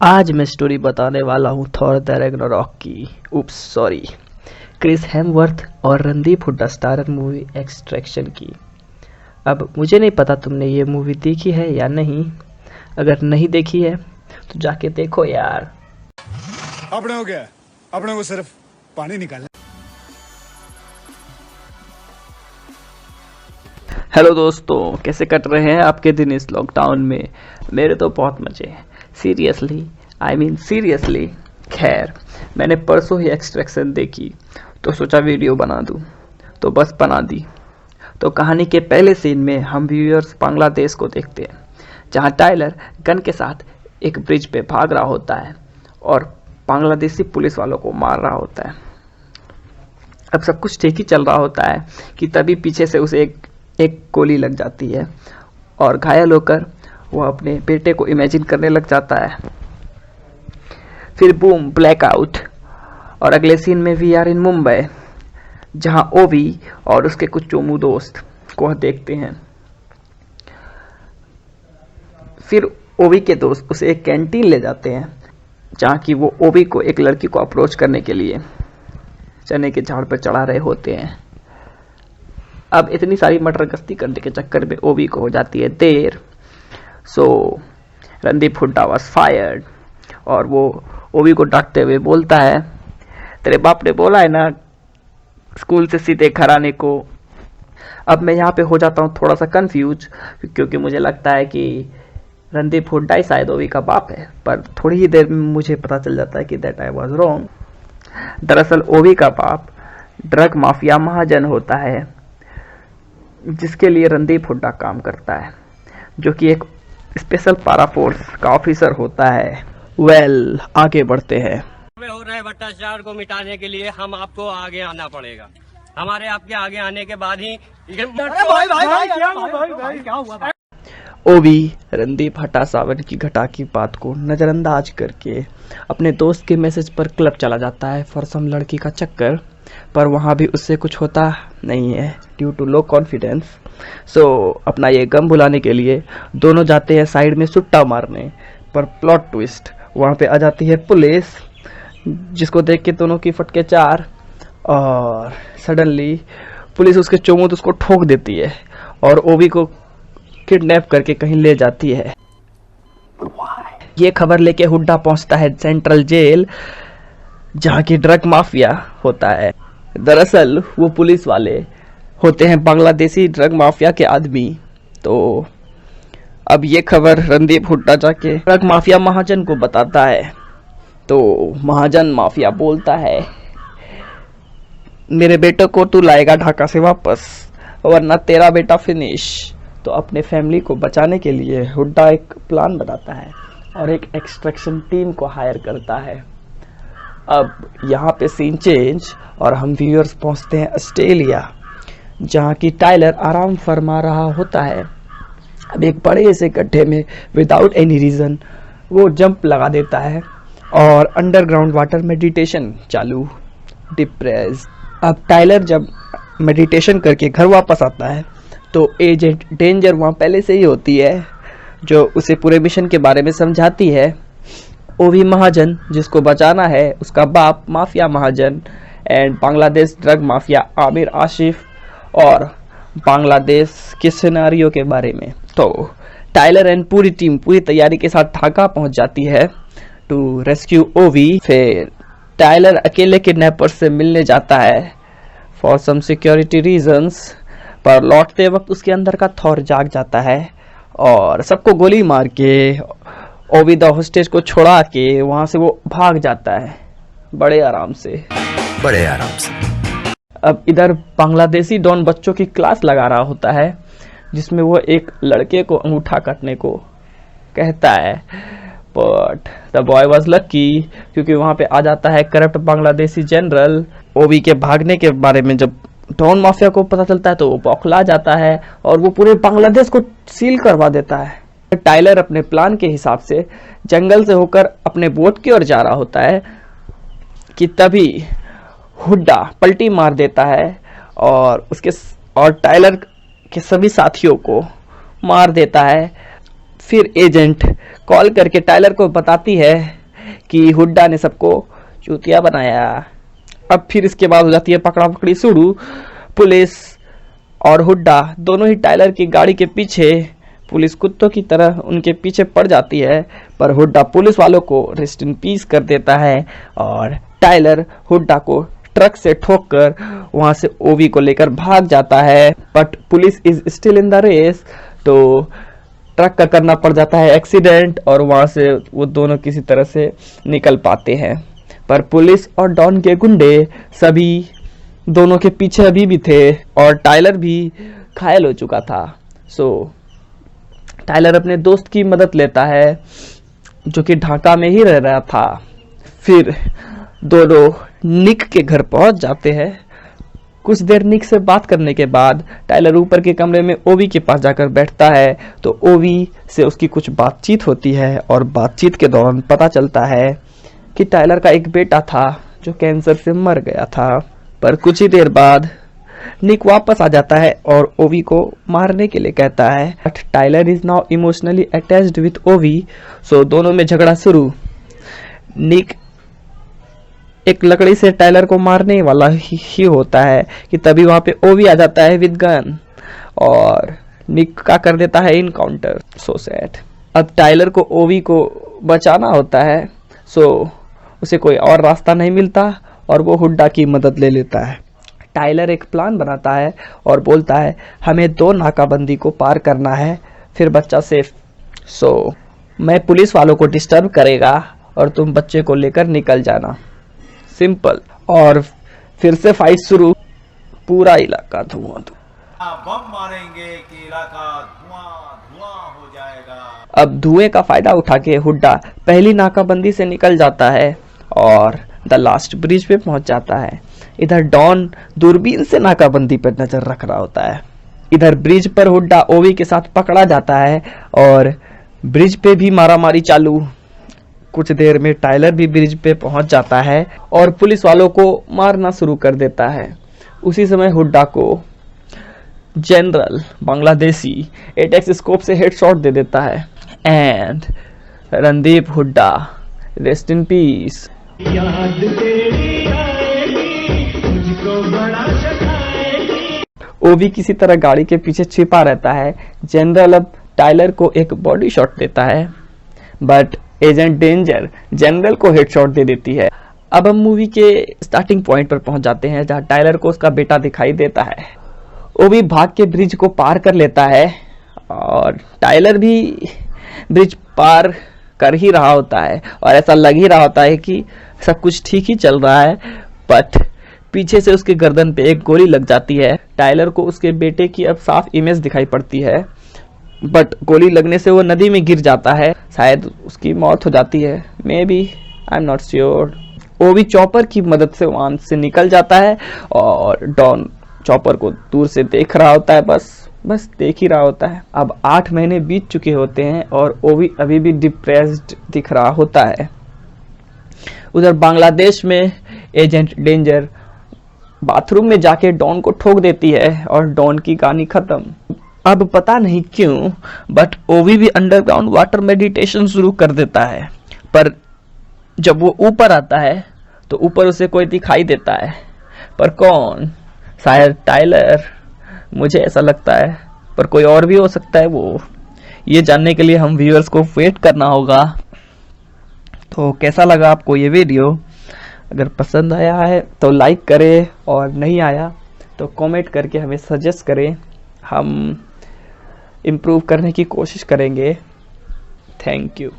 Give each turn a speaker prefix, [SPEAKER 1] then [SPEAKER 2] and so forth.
[SPEAKER 1] आज मैं स्टोरी बताने वाला हूँ थॉर द रैग्नारॉक की। उप्स सॉरी, क्रिस हेम्सवर्थ और Randeep Hooda starrer movie extraction की। अब मुझे नहीं पता तुमने ये मूवी देखी है या नहीं। अगर नहीं देखी है तो जाके देखो यार।
[SPEAKER 2] अपने हो गया, अपने को सिर्फ पानी निकालना।
[SPEAKER 1] हेलो दोस्तों, कैसे कट रहे हैं आपके दिन इस लॉकडाउन में? मेरे तो बहुत मजे हैं। सीरियसली खैर, मैंने परसों ही एक्सट्रैक्शन देखी तो सोचा वीडियो बना दूं, तो बस बना दी। तो कहानी के पहले सीन में हम व्यूअर्स बांग्लादेश को देखते हैं, जहां टाइलर गन के साथ एक ब्रिज पे भाग रहा होता है और बांग्लादेशी पुलिस वालों को मार रहा होता है। अब सब कुछ ठीक ही चल रहा होता है कि तभी पीछे से उसे एक गोली लग जाती है और घायल होकर वो अपने बेटे को इमेजिन करने लग जाता है। फिर बूम, ब्लैकआउट, और अगले सीन में वी आर इन मुंबई, जहां ओवी और उसके कुछ चोमू दोस्त को देखते हैं। फिर ओवी के दोस्त उसे एक कैंटीन ले जाते हैं, जहां की वो ओवी को एक लड़की को अप्रोच करने के लिए चने के झाड़ पर चढ़ा रहे होते हैं। अब इतनी सारी मटर गश्ती करने के चक्कर में ओवी को हो जाती है देर। सो रणदीप हुड्डा वाज फायर्ड और वो ओवी को डांटते हुए बोलता है, तेरे बाप ने बोला है ना स्कूल से सीधे घर आने को। अब मैं यहाँ पे हो जाता हूँ थोड़ा सा कंफ्यूज, क्योंकि मुझे लगता है कि रणदीप हुड्डा ही शायद ओवी का बाप है, पर थोड़ी ही देर में मुझे पता चल जाता है कि दैट आई वाज रॉन्ग। दरअसल ओवी का बाप ड्रग माफिया महाजन होता है, जिसके लिए रणदीप हुड्डा काम करता है, जो कि एक स्पेशल पारा फोर्स का ऑफिसर होता है। आगे बढ़ते हैं।
[SPEAKER 3] हो रहे भ्रष्टाचार को मिटाने के लिए हम आपको आगे आना पड़ेगा। हमारे आपके आगे आने के बाद ही
[SPEAKER 1] ओवी रणदीप हटा सावन की घटा की बात को नजरअंदाज करके अपने दोस्त के मैसेज पर क्लब चला जाता है फॉर सम लड़की का चक्कर, पर वहां भी उससे कुछ होता नहीं है ड्यू टू लो कॉन्फिडेंस। सो अपना ये गम भुलाने के लिए दोनों जाते हैं साइड में सुट्टा मारने, पर प्लॉट ट्विस्ट, वहां पे आ जाती है पुलिस, जिसको देख के दोनों की फटके चार, और सडनली पुलिस उसके चोमुत उसको ठोक देती है और ओवी को किडनैप करके कहीं ले जाती है। ये खबर लेके हुड्डा पहुंचता है सेंट्रल जेल, जहां की ड्रग माफिया होता है। दरअसल वो पुलिस वाले होते हैं बांग्लादेशी ड्रग माफिया के आदमी। तो अब ये खबर रणदीप हुड्डा जाके ड्रग माफिया महाजन को बताता है। तो महाजन माफिया बोलता है, मेरे बेटे को तू लाएगा ढाका से वापस, वरना तेरा बेटा फिनिश। तो अपने फैमिली को बचाने के लिए हुड्डा एक प्लान बनाता है और एक एक्सट्रैक्शन टीम को हायर करता है। अब यहाँ पे सीन चेंज और हम व्यूअर्स पहुंचते हैं ऑस्ट्रेलिया, जहाँ की टाइलर आराम फरमा रहा होता है। अब एक बड़े से गड्ढे में विदाउट एनी रीज़न वो जंप लगा देता है और अंडरग्राउंड वाटर मेडिटेशन चालू, डिप्रेस। अब टाइलर जब मेडिटेशन करके घर वापस आता है तो एजेंट डेंजर वहाँ पहले से ही होती है, जो उसे पूरे मिशन के बारे में समझाती है। ओवी महाजन जिसको बचाना है, उसका बाप mafia Mahajan, and Bangladesh drug mafia Aamir Ashif, और बांग्लादेश के सिनेरियो के बारे में। तो टाइलर एंड पूरी टीम पूरी तैयारी के साथ ढाका पहुंच जाती है टू रेस्क्यू ओवी। फिर टाइलर अकेले किडनैपर से मिलने जाता है फॉर सम सिक्योरिटी रीजंस, पर लौटते वक्त उसके अंदर का थॉर जाग जाता है और सबको गोली मार के ओवी द होस्टेज को छोड़ा के वहां से वो भाग जाता है बड़े आराम से। अब इधर बांग्लादेशी डॉन बच्चों की क्लास लगा रहा होता है, जिसमें वो एक लड़के को अंगूठा काटने को कहता है, but the boy was lucky, क्योंकि वहां पे आ जाता है करप्ट बांग्लादेशी जनरल। ओवी के भागने के बारे में जब डॉन माफिया को पता चलता है तो वो बौखला जाता है और वो पूरे बांग्लादेश को सील करवा देता है। टाइलर अपने प्लान के हिसाब से जंगल से होकर अपने बोट की ओर जा रहा होता है कि तभी हुड्डा पलटी मार देता है और टाइलर के सभी साथियों को मार देता है। फिर एजेंट कॉल करके टाइलर को बताती है कि हुड्डा ने सबको चूतिया बनाया। अब फिर इसके बाद हो जाती है पकड़ा पकड़ी शुरू। पुलिस और हुड्डा दोनों ही टाइलर की गाड़ी के पीछे पुलिस कुत्तों की तरह उनके पीछे पड़ जाती है, पर हुड्डा पुलिस वालों को रेस्ट इन पीस कर देता है और टाइलर हुड्डा को ट्रक से ठोककर वहां से ओवी को लेकर भाग जाता है। But police is still in the race, तो ट्रक का करना पड़ जाता है एक्सीडेंट और वहां से वो दोनों किसी तरह से निकल पाते हैं। पर पुलिस और डॉन के गुंडे सभी दोनों के पीछे अभी भी थे और टाइलर भी घायल हो चुका था। सो टाइलर अपने दोस्त की मदद लेता है जो कि ढाका में ही रह रहा था। फिर दोनों निक के घर पहुंच जाते हैं। कुछ देर निक से बात करने के बाद टाइलर ऊपर के कमरे में ओवी के पास जाकर बैठता है, तो ओवी से उसकी कुछ बातचीत होती है और बातचीत के दौरान पता चलता है कि टाइलर का एक बेटा था जो कैंसर से मर गया था। पर कुछ ही देर बाद निक वापस आ जाता है और ओवी को मारने के लिए कहता है। But Tyler is now emotionally attached with ओवी, सो दोनों में झगड़ा शुरू। निक एक लकड़ी से टाइलर को मारने वाला ही होता है कि तभी वहां पे ओवी आ जाता है विद गन और निक का कर देता है इनकाउंटर। So sad. अब टाइलर को ओवी को बचाना होता है, सो उसे कोई और रास्ता नहीं मिलता और वो हुड्डा की मदद ले लेता है। टाइलर एक प्लान बनाता है और बोलता है हमें 2 नाकाबंदी को पार करना है, फिर बच्चा सेफ। सो मैं पुलिस वालों को डिस्टर्ब करेगा और तुम बच्चे को लेकर निकल जाना, सिंपल। और फिर से फाइट शुरू। पूरा इलाका धुआं धुआं,
[SPEAKER 4] बम मारेंगे कि इलाका धुआं धुआं हो जाएगा।
[SPEAKER 1] अब धुएं का फायदा उठा के हुड्डा पहली नाकाबंदी से निकल जाता है और द लास्ट ब्रिज पे पहुंच जाता है। इधर डॉन दूरबीन से नाकाबंदी पर नजर रख रहा होता है। इधर ब्रिज पर हुड्डा ओवी के साथ पकड़ा जाता है और ब्रिज पे भी मारामारी चालू। कुछ देर में टाइलर भी ब्रिज पे पहुंच जाता है और पुलिस वालों को मारना शुरू कर देता है। उसी समय हुड्डा को जनरल बांग्लादेशी एटेक्स स्कोप से हेडशॉट दे देता है and Randeep Hooda rest in peace. ओवी किसी तरह गाड़ी के पीछे छिपा रहता है। जनरल अब टाइलर को एक बॉडी शॉट देता है, बट एजेंट डेंजर जनरल को हेडशॉट दे देती है। अब हम मूवी के स्टार्टिंग पॉइंट पर पहुंच जाते हैं जहां टाइलर को उसका बेटा दिखाई देता है। ओवी भाग के ब्रिज को पार कर लेता है और टाइलर भी ब्रिज पार कर ही रहा होता है और ऐसा लग ही रहा होता है कि सब कुछ ठीक ही चल रहा है। बट पीछे से उसके गर्दन पे एक गोली लग जाती है। टाइलर को उसके बेटे की अब साफ इमेज दिखाई पड़ती है, बट गोली लगने से वो नदी में गिर जाता है। शायद उसकी मौत हो जाती है, may be, I am not sure. ओवी चॉपर की मदद से वहां से निकल जाता है और डॉन चॉपर को दूर से देख रहा होता है, बस देख ही रहा होता है। अब 8 महीने बीत चुके होते हैं और ओवी अभी भी डिप्रेस्ड दिख रहा होता है। उधर बांग्लादेश में एजेंट डेंजर बाथरूम में जाके डॉन को ठोक देती है और डॉन की कहानी खत्म। अब पता नहीं क्यों बट ओवी भी अंडरग्राउंड वाटर मेडिटेशन शुरू कर देता है, पर जब वो ऊपर आता है तो ऊपर उसे कोई दिखाई देता है, पर कौन? शायद टाइलर, मुझे ऐसा लगता है, पर कोई और भी हो सकता है। वो ये जानने के लिए हम व्यूअर्स को वेट करना होगा। तो कैसा लगा आपको ये वीडियो? अगर पसंद आया है तो लाइक करें और नहीं आया तो कमेंट करके हमें सजेस्ट करें, हम इम्प्रूव करने की कोशिश करेंगे। Thank you.